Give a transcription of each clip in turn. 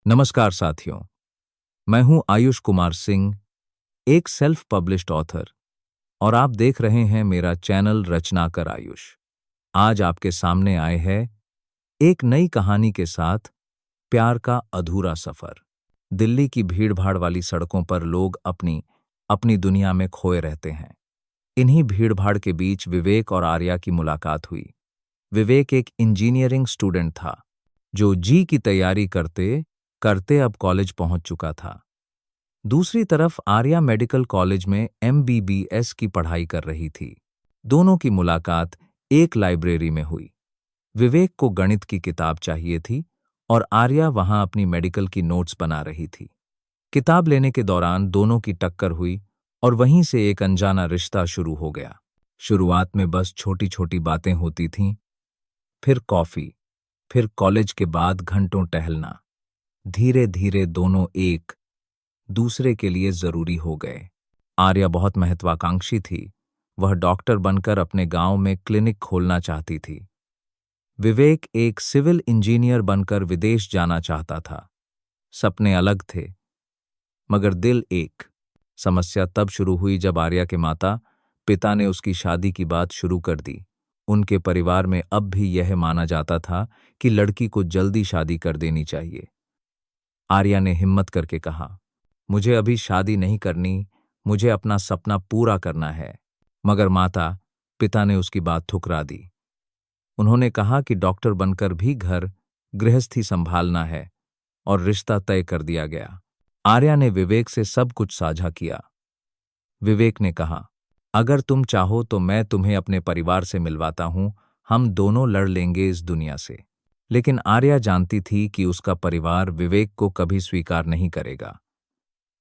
नमस्कार साथियों, मैं हूं आयुष कुमार सिंह, एक सेल्फ पब्लिश्ड ऑथर, और आप देख रहे हैं मेरा चैनल रचनाकर आयुष। आज आपके सामने आए हैं एक नई कहानी के साथ, प्यार का अधूरा सफर। दिल्ली की भीड़-भाड़ वाली सड़कों पर लोग अपनी अपनी दुनिया में खोए रहते हैं। इन्हीं भीड़-भाड़ के बीच विवेक और आर्या की मुलाकात हुई। विवेक एक इंजीनियरिंग स्टूडेंट था, जो जी की तैयारी करते करते अब कॉलेज पहुंच चुका था। दूसरी तरफ आर्या मेडिकल कॉलेज में एमबीबीएस की पढ़ाई कर रही थी। दोनों की मुलाकात एक लाइब्रेरी में हुई। विवेक को गणित की किताब चाहिए थी और आर्या वहां अपनी मेडिकल की नोट्स बना रही थी। किताब लेने के दौरान दोनों की टक्कर हुई और वहीं से एक अनजाना रिश्ता शुरू हो गया। शुरुआत में बस छोटी-छोटी बातें होती थीं, फिर कॉफी, फिर कॉलेज के बाद घंटों टहलना। धीरे-धीरे दोनों एक दूसरे के लिए जरूरी हो गए। आर्या बहुत महत्वाकांक्षी थी। वह डॉक्टर बनकर अपने गांव में क्लिनिक खोलना चाहती थी। विवेक एक सिविल इंजीनियर बनकर विदेश जाना चाहता था। सपने अलग थे, मगर दिल एक। समस्या तब शुरू हुई जब आर्या के माता पिता ने उसकी शादी की बात शुरू कर दी। उनके परिवार में अब भी यह माना जाता था कि लड़की को जल्दी शादी कर देनी चाहिए। आर्या ने हिम्मत करके कहा, मुझे अभी शादी नहीं करनी, मुझे अपना सपना पूरा करना है। मगर माता पिता ने उसकी बात ठुकरा दी। उन्होंने कहा कि डॉक्टर बनकर भी घर गृहस्थी संभालना है, और रिश्ता तय कर दिया गया। आर्या ने विवेक से सब कुछ साझा किया। विवेक ने कहा, अगर तुम चाहो तो मैं तुम्हें अपने परिवार से मिलवाता हूं, हम दोनों लड़ लेंगे इस दुनिया से। लेकिन आर्या जानती थी कि उसका परिवार विवेक को कभी स्वीकार नहीं करेगा।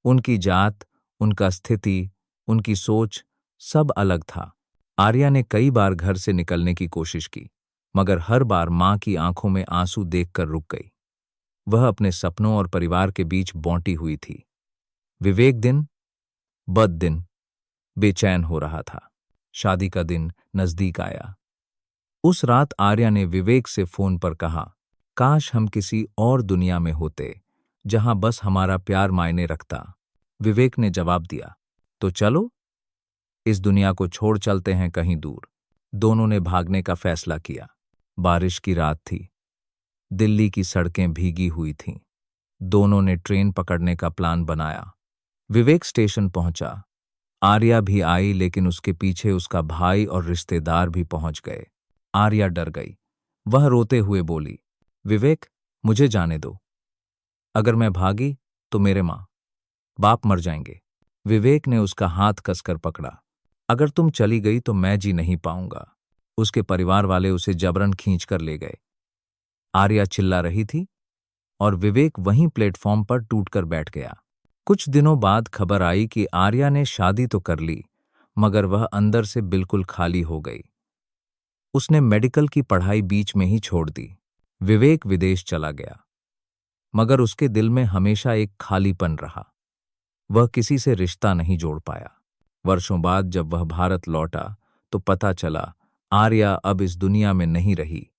उनकी जात, उनका स्थिति, उनकी सोच सब अलग था। आर्या ने कई बार घर से निकलने की कोशिश की, मगर हर बार मां की आंखों में आंसू देखकर रुक गई। वह अपने सपनों और परिवार के बीच बौंटी हुई थी। विवेक दिन ब दिन बेचैन हो रहा था। शादी का दिन नजदीक आया। उस रात आर्या ने विवेक से फोन पर कहा, काश हम किसी और दुनिया में होते, जहां बस हमारा प्यार मायने रखता। विवेक ने जवाब दिया, तो चलो, इस दुनिया को छोड़ चलते हैं कहीं दूर। दोनों ने भागने का फैसला किया। बारिश की रात थी। दिल्ली की सड़कें भीगी हुई थीं। दोनों ने ट्रेन पकड़ने का प्लान बनाया। विवेक स्टेशन पहुंचा। आर्या भी आई, लेकिन उसके पीछे उसका भाई और रिश्तेदार भी पहुंच गए। आर्या डर गई। वह रोते हुए बोली, विवेक, मुझे जाने दो। अगर मैं भागी तो मेरे माँ बाप मर जाएंगे। विवेक ने उसका हाथ कसकर पकड़ा। अगर तुम चली गई तो मैं जी नहीं पाऊंगा। उसके परिवार वाले उसे जबरन खींच कर ले गए। आर्या चिल्ला रही थी और विवेक वहीं प्लेटफॉर्म पर टूटकर बैठ गया। कुछ दिनों बाद खबर आई कि आर्या ने शादी तो कर ली, मगर वह अंदर से बिल्कुल खाली हो गई। उसने मेडिकल की पढ़ाई बीच में ही छोड़ दी। विवेक विदेश चला गया, मगर उसके दिल में हमेशा एक खालीपन रहा। वह किसी से रिश्ता नहीं जोड़ पाया। वर्षों बाद जब वह भारत लौटा तो पता चला आर्या अब इस दुनिया में नहीं रही।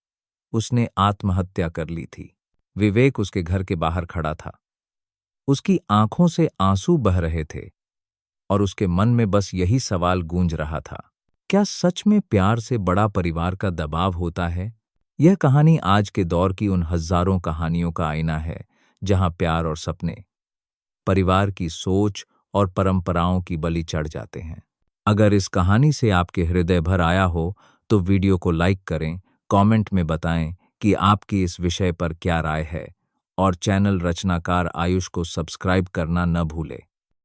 उसने आत्महत्या कर ली थी। विवेक उसके घर के बाहर खड़ा था। उसकी आंखों से आंसू बह रहे थे और उसके मन में बस यही सवाल गूंज रहा था, क्या सच में प्यार से बड़ा परिवार का दबाव होता है? यह कहानी आज के दौर की उन हजारों कहानियों का आईना है, जहां प्यार और सपने परिवार की सोच और परंपराओं की बलि चढ़ जाते हैं। अगर इस कहानी से आपके हृदय भर आया हो तो वीडियो को लाइक करें, कमेंट में बताएं कि आपकी इस विषय पर क्या राय है, और चैनल रचनाकार आयुष को सब्सक्राइब करना न भूलें।